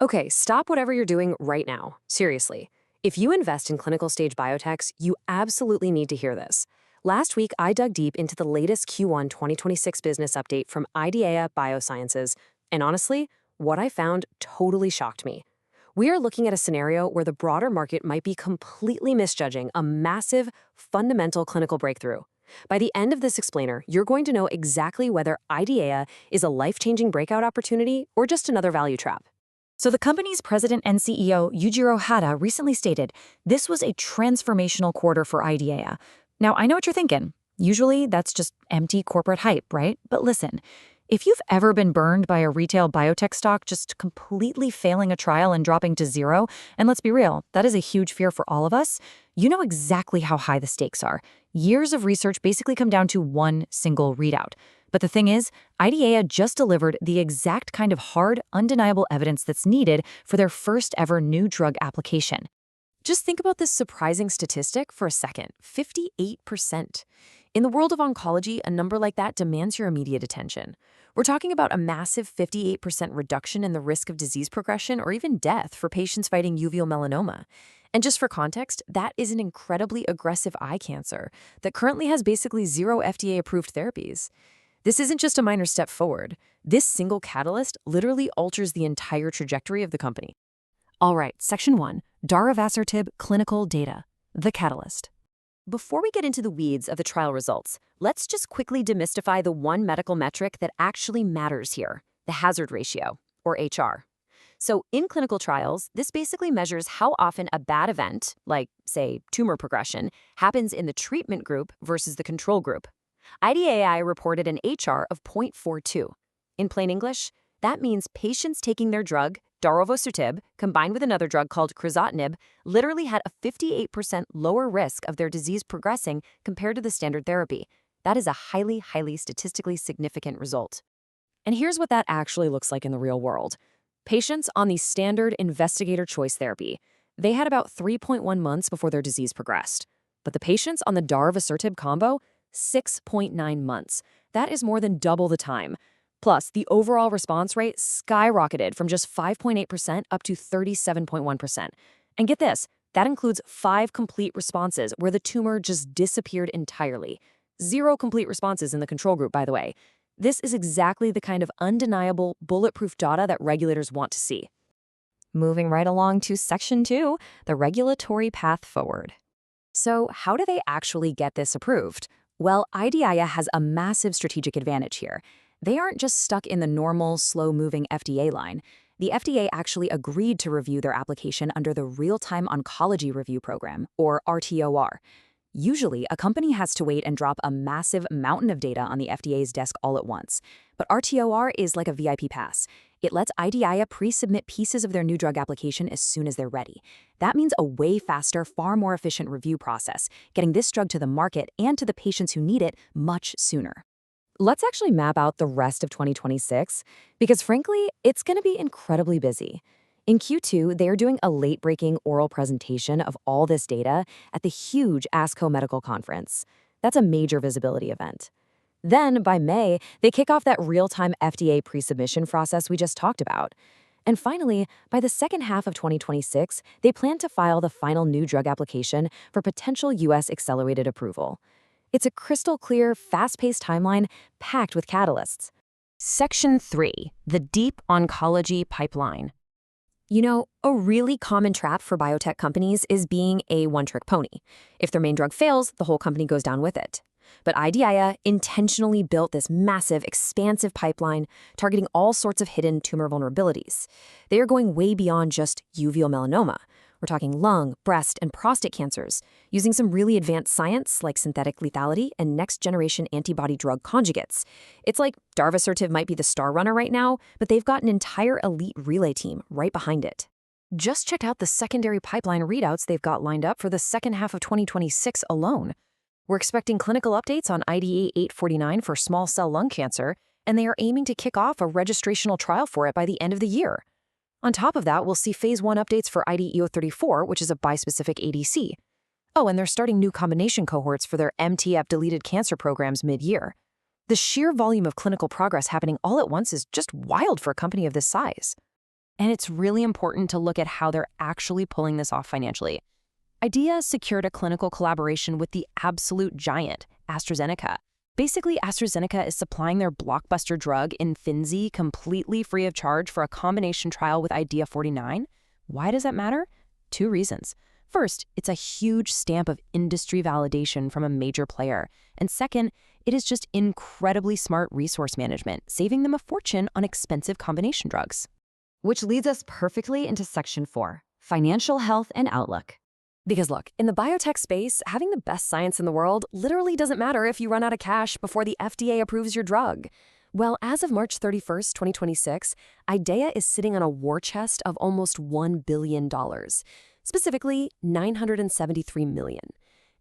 Okay, stop whatever you're doing right now. Seriously. If you invest in clinical stage biotechs, you absolutely need to hear this. Last week, I dug deep into the latest Q1 2026 business update from IDEAYA Biosciences, and honestly, what I found totally shocked me. We are looking at a scenario where the broader market might be completely misjudging a massive, fundamental clinical breakthrough. By the end of this explainer, you're going to know exactly whether IDEAYA is a life-changing breakout opportunity or just another value trap. So the company's president and CEO, Yujiro Hata, recently stated this was a transformational quarter for IDEAYA. Now, I know what you're thinking. Usually, that's just empty corporate hype, right? But listen, if you've ever been burned by a retail biotech stock just completely failing a trial and dropping to zero, and let's be real, that is a huge fear for all of us, you know exactly how high the stakes are. Years of research basically come down to one single readout. But the thing is, IDEAYA just delivered the exact kind of hard, undeniable evidence that's needed for their first ever new drug application. Just think about this surprising statistic for a second, 58%. In the world of oncology, a number like that demands your immediate attention. We're talking about a massive 58% reduction in the risk of disease progression or even death for patients fighting uveal melanoma. And just for context, that is an incredibly aggressive eye cancer that currently has basically zero FDA-approved therapies. This isn't just a minor step forward. This single catalyst literally alters the entire trajectory of the company. All right, Section 1, Darovasertib Clinical Data, the catalyst. Before we get into the weeds of the trial results, let's just quickly demystify the one medical metric that actually matters here, the hazard ratio, or HR. So in clinical trials, this basically measures how often a bad event, like, say, tumor progression, happens in the treatment group versus the control group. IDEAYA reported an HR of 0.42. In plain English, that means patients taking their drug, darovasertib, combined with another drug called crizotinib, literally had a 58% lower risk of their disease progressing compared to the standard therapy. That is a highly, highly statistically significant result. And here's what that actually looks like in the real world. Patients on the standard investigator choice therapy, they had about 3.1 months before their disease progressed. But the patients on the darovasertib combo, 6.9 months. That is more than double the time. Plus, the overall response rate skyrocketed from just 5.8% up to 37.1%. And get this, that includes 5 complete responses where the tumor just disappeared entirely. 0 complete responses in the control group, by the way. This is exactly the kind of undeniable, bulletproof data that regulators want to see. Moving right along to Section 2, the regulatory path forward. So how do they actually get this approved? Well, IDEAYA has a massive strategic advantage here. They aren't just stuck in the normal, slow-moving FDA line. The FDA actually agreed to review their application under the Real-Time Oncology Review Program, or RTOR. Usually, a company has to wait and drop a massive mountain of data on the FDA's desk all at once. But RTOR is like a VIP pass. It lets IDEAYA pre-submit pieces of their new drug application as soon as they're ready. That means a way faster, far more efficient review process, getting this drug to the market and to the patients who need it much sooner. Let's actually map out the rest of 2026, because frankly, it's going to be incredibly busy. In Q2, they are doing a late-breaking oral presentation of all this data at the huge ASCO Medical Conference. That's a major visibility event. Then, by May, they kick off that real-time FDA pre-submission process we just talked about. And finally, by the second half of 2026, they plan to file the final new drug application for potential U.S. accelerated approval. It's a crystal-clear, fast-paced timeline packed with catalysts. Section 3, the Deep Oncology Pipeline. You know, a really common trap for biotech companies is being a one-trick pony. If their main drug fails, the whole company goes down with it. But IDEAYA intentionally built this massive, expansive pipeline targeting all sorts of hidden tumor vulnerabilities. They are going way beyond just uveal melanoma. We're talking lung, breast, and prostate cancers, using some really advanced science like synthetic lethality and next-generation antibody-drug conjugates. It's like darovasertib might be the star runner right now, but they've got an entire elite relay team right behind it. Just check out the secondary pipeline readouts they've got lined up for the second half of 2026 alone. We're expecting clinical updates on IDE 849 for small cell lung cancer, and they are aiming to kick off a registrational trial for it by the end of the year. On top of that, we'll see Phase 1 updates for IDEAYA 34, which is a bispecific ADC. Oh, and they're starting new combination cohorts for their MTF-deleted cancer programs mid-year. The sheer volume of clinical progress happening all at once is just wild for a company of this size. And it's really important to look at how they're actually pulling this off financially. IDEAYA secured a clinical collaboration with the absolute giant, AstraZeneca. Basically, AstraZeneca is supplying their blockbuster drug Imfinzi completely free of charge for a combination trial with IDEAYA 49. Why does that matter? Two reasons. First, it's a huge stamp of industry validation from a major player. And second, it is just incredibly smart resource management, saving them a fortune on expensive combination drugs. Which leads us perfectly into Section 4, Financial Health and Outlook. Because look, in the biotech space, having the best science in the world literally doesn't matter if you run out of cash before the FDA approves your drug. Well, as of March 31st, 2026, IDEAYA is sitting on a war chest of almost $1 billion, specifically $973 million.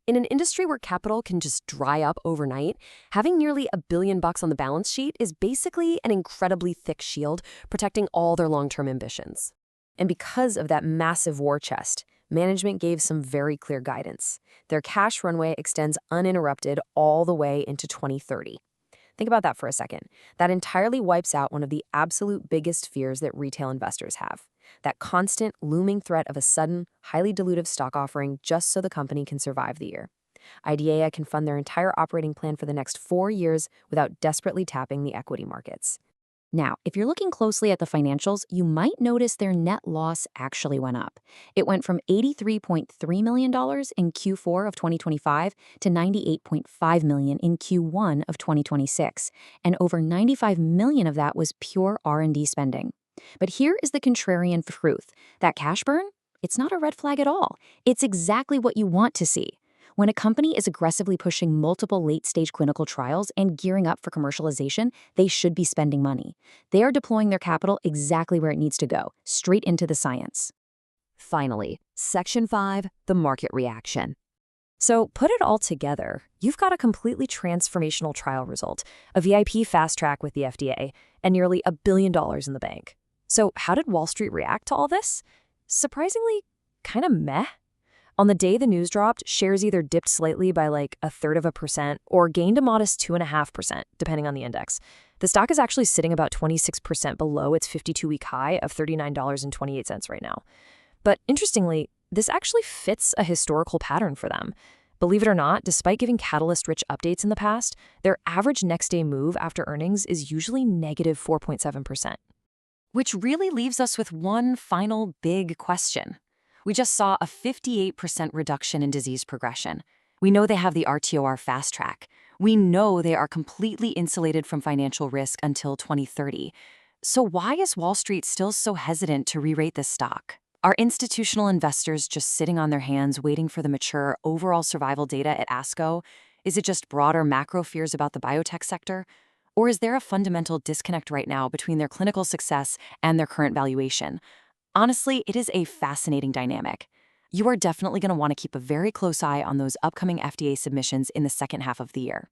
In an industry where capital can just dry up overnight, having nearly $1 billion on the balance sheet is basically an incredibly thick shield protecting all their long-term ambitions. And because of that massive war chest, management gave some very clear guidance. Their cash runway extends uninterrupted all the way into 2030. Think about that for a second. That entirely wipes out one of the absolute biggest fears that retail investors have. That constant, looming threat of a sudden, highly dilutive stock offering just so the company can survive the year. IDEAYA can fund their entire operating plan for the next 4 years without desperately tapping the equity markets. Now, if you're looking closely at the financials, you might notice their net loss actually went up. It went from $83.3 million in Q4 of 2025 to $98.5 million in Q1 of 2026, and over $95 million of that was pure R&D spending. But here is the contrarian truth. That cash burn, it's not a red flag at all. It's exactly what you want to see. When a company is aggressively pushing multiple late-stage clinical trials and gearing up for commercialization, they should be spending money. They are deploying their capital exactly where it needs to go, straight into the science. Finally, Section 5, the market reaction. So put it all together, you've got a completely transformational trial result, a VIP fast track with the FDA, and nearly $1 billion in the bank. So how did Wall Street react to all this? Surprisingly, kind of meh. On the day the news dropped, shares either dipped slightly by like 1/3% or gained a modest 2.5%, depending on the index. The stock is actually sitting about 26% below its 52-week high of $39.28 right now. But interestingly, this actually fits a historical pattern for them. Believe it or not, despite giving catalyst-rich updates in the past, their average next-day move after earnings is usually negative 4.7%. Which really leaves us with one final big question. We just saw a 58% reduction in disease progression. We know they have the RTOR fast track. We know they are completely insulated from financial risk until 2030. So why is Wall Street still so hesitant to re-rate this stock? Are institutional investors just sitting on their hands waiting for the mature overall survival data at ASCO? Is it just broader macro fears about the biotech sector? Or is there a fundamental disconnect right now between their clinical success and their current valuation? Honestly, it is a fascinating dynamic. You are definitely going to want to keep a very close eye on those upcoming FDA submissions in the second half of the year.